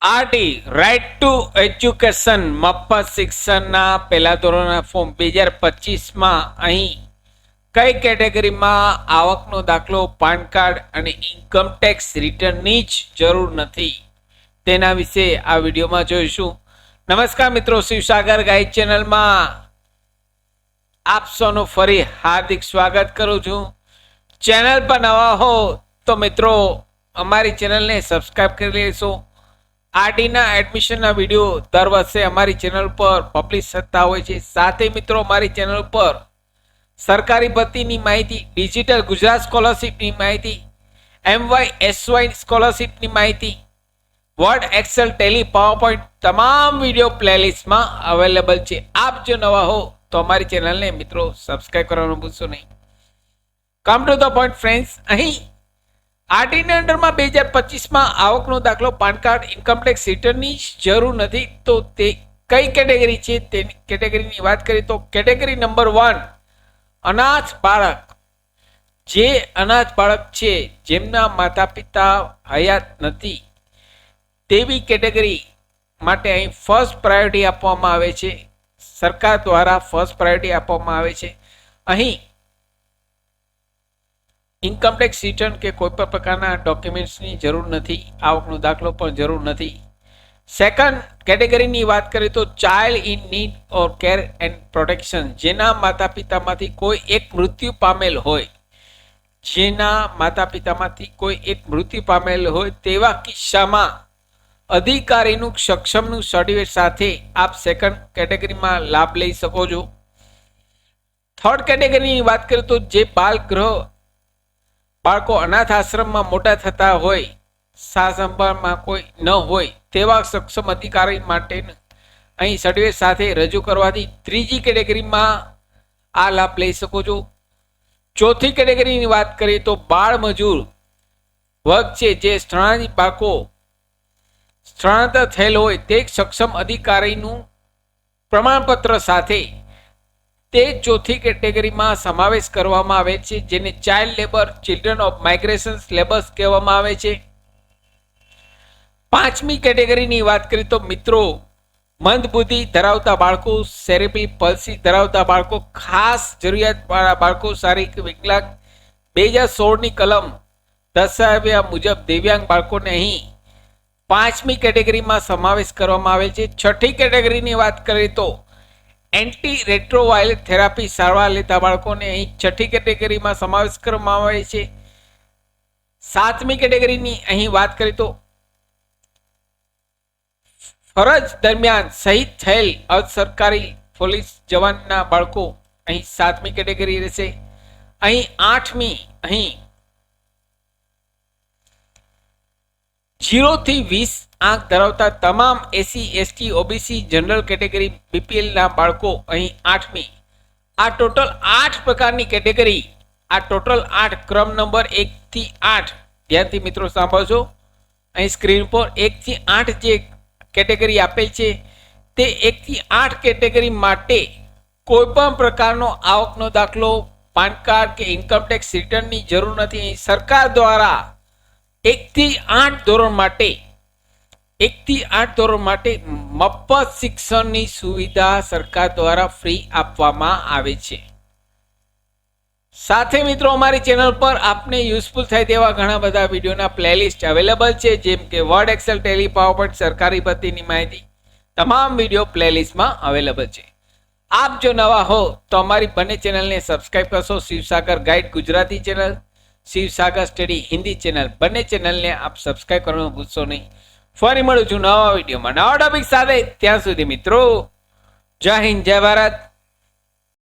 RT right to education મફત શિક્ષણના પહેલા ધોરણના ફોર્મ 2025માં અહીં કઈ કેટેગરીમાં આવકનો દાખલો, પાન કાર્ડ અને ઇન્કમ ટેક્સ રિટર્નની જ જરૂર નથી તેના વિશે આ વિડીયોમાં જોઈશું. નમસ્કાર મિત્રો, શિવસાગર ગાઈડ ચેનલમાં આપ સૌનું ફરી હાર્દિક સ્વાગત કરું છું. ચેનલ પર નવા હો તો મિત્રો અમારી ચેનલને સબસ્ક્રાઈબ કરી લેશો. આરટીના એડમિશનના વિડીયો દર વર્ષે અમારી ચેનલ પર પબ્લિશ થતા હોય છે. સાથે મિત્રો અમારી ચેનલ પર સરકારી ભરતીની માહિતી, ડિજિટલ ગુજરાત સ્કોલરશિપની માહિતી, MYSY સ્કોલરશિપની માહિતી, વર્ડ, એક્સેલ, ટેલી, પાવરપોઈન્ટ તમામ વિડીયો પ્લેલિસ્ટમાં અવેલેબલ છે. આપ જો નવા હો તો અમારી ચેનલને મિત્રો સબસ્ક્રાઈબ કરવાનું ભૂલશો નહીં. Come to the point friends, અહીં આરટીના અંડરમાં 2025માં આવકનો દાખલો, પાન કાર્ડ, ઇન્કમ ટેક્સ રિટર્નની જરૂર નથી. તો તે કઈ કેટેગરી છે તેની કેટેગરીની વાત કરીએ તો કેટેગરી નંબર 1 અનાથ બાળક. જે અનાથ બાળક છે જેમના માતા પિતા હયાત નથી તેવી કેટેગરી માટે અહીં ફર્સ્ટ પ્રાયોરિટી આપવામાં આવે છે. સરકાર દ્વારા ફર્સ્ટ પ્રાયોરિટી આપવામાં આવે છે. અહીં ઇન્કમ ટેક્સ રિટર્ન કે કોઈ પણ પ્રકારના ડોક્યુમેન્ટ્સની જરૂર નથી, આવકનો દાખલો પણ જરૂર નથી. સેકન્ડ કેટેગરીની વાત કરીએ તો child in need or care and protection. જેના માતા પિતામાંથી કોઈ એક મૃત્યુ પામેલ હોય, તેવા કિસ્સામાં અધિકારીનું સક્ષમનું સર્ટિફિકેટ સાથે આપ સેકન્ડ કેટેગરીમાં લાભ લઈ શકો છો. થર્ડ કેટેગરીની વાત કરીએ તો જે બાળકો અનાથ આશ્રમમાં મોટા થતા હોય, સાસંભાળમાં કોઈ ન હોય તેવા સક્ષમ અધિકારી માટે અહીં સર્ટિફિકેટ સાથે રજૂ કરવાથી ત્રીજી કેટેગરીમાં આ લાભ લઈ શકો છો. ચોથી કેટેગરીની વાત કરીએ તો બાળ મજૂર વર્ગ છે, જે સ્થળાંતર થયેલ હોય તે સક્ષમ અધિકારીનું પ્રમાણપત્ર સાથે તે ચોથી કેટેગરીમાં સમાવેશ કરવામાં આવે છે, જેને child labour, children of migration labours કહેવામાં આવે છે. પાંચમી કેટેગરીની વાત કરીએ તો મિત્રો મંદબુદ્ધિ ધરાવતા બાળકો, સેરેબ્રલ પલ્સી ધરાવતા બાળકો, ખાસ જરૂરિયાતવાળા બાળકો, શારીરિક વિકલાંગ 2016ની કલમ દર્શાવ્યા મુજબ દિવ્યાંગ બાળકોને અહીં પાંચમી કેટેગરીમાં સમાવેશ કરવામાં આવે છે. છઠ્ઠી કેટેગરીની વાત કરીએ તો એન્ટી રેટ્રોવાયલેટ થેરાપી સારવાર લેતા બાળકોને અહીં છઠ્ઠી કેટેગરીમાં સમાવેશ કરવામાં આવે છે. સાતમી કેટેગરીની અહીં વાત કરીએ તો ફરજ દરમિયાન શહીદ થયેલ અર્ધ સરકારી પોલીસ જવાનના બાળકો અહીં સાતમી કેટેગરી રહેશે. અહીં આઠમી, અહીં 0 થી 20 આંક ધરાવતા તમામ SC, ST, OBC, general category, BPL ના બાળકો અહીં આઠમી. આ ટોટલ 8 પ્રકારની કેટેગરી, આ ટોટલ 8 ક્રમ નંબર 1 થી 8 ધ્યાનથી મિત્રો સાંભળજો. અહીં સ્ક્રીન પર 1 થી 8 જે કેટેગરી આપેલ છે તે 1 થી 8 કેટેગરી માટે કોઈ પણ પ્રકારનો આવકનો દાખલો, પાન કાર્ડ કે ઇન્કમ ટેક્સ રિટર્નની જરૂર નથી. અહીં સરકાર દ્વારા 1 થી 8 ધોરણ માટે મફત શિક્ષણની સુવિધા સરકાર દ્વારા ફ્રી આપવામાં આવે છે. સાથે મિત્રો અમારી ચેનલ પર આપને યુઝફુલ થાય તેવા ઘણા બધા વિડીયોના પ્લેલિસ્ટ અવેલેબલ છે, જેમ કે વર્ડ, એક્સેલ, ટેલી, પાવરપોઈન્ટ, સરકારી ભરતીની માહિતી તમામ વિડીયો પ્લેલિસ્ટમાં અવેલેબલ છે. આપ જો નવા હો તો અમારી બંને ચેનલને સબસ્ક્રાઈબ કરશો. Shivsagar guide Gujarati channel, Shivsagar study Hindi channel, બંને ચેનલને આપ સબસ્ક્રાઈબ કરવાનું ભૂલશો નહીં. ફરી મળું છું નવા વિડીયોમાં નવા ટોપિક સાથે. ત્યાં સુધી મિત્રો જય હિન્દ, જય ભારત.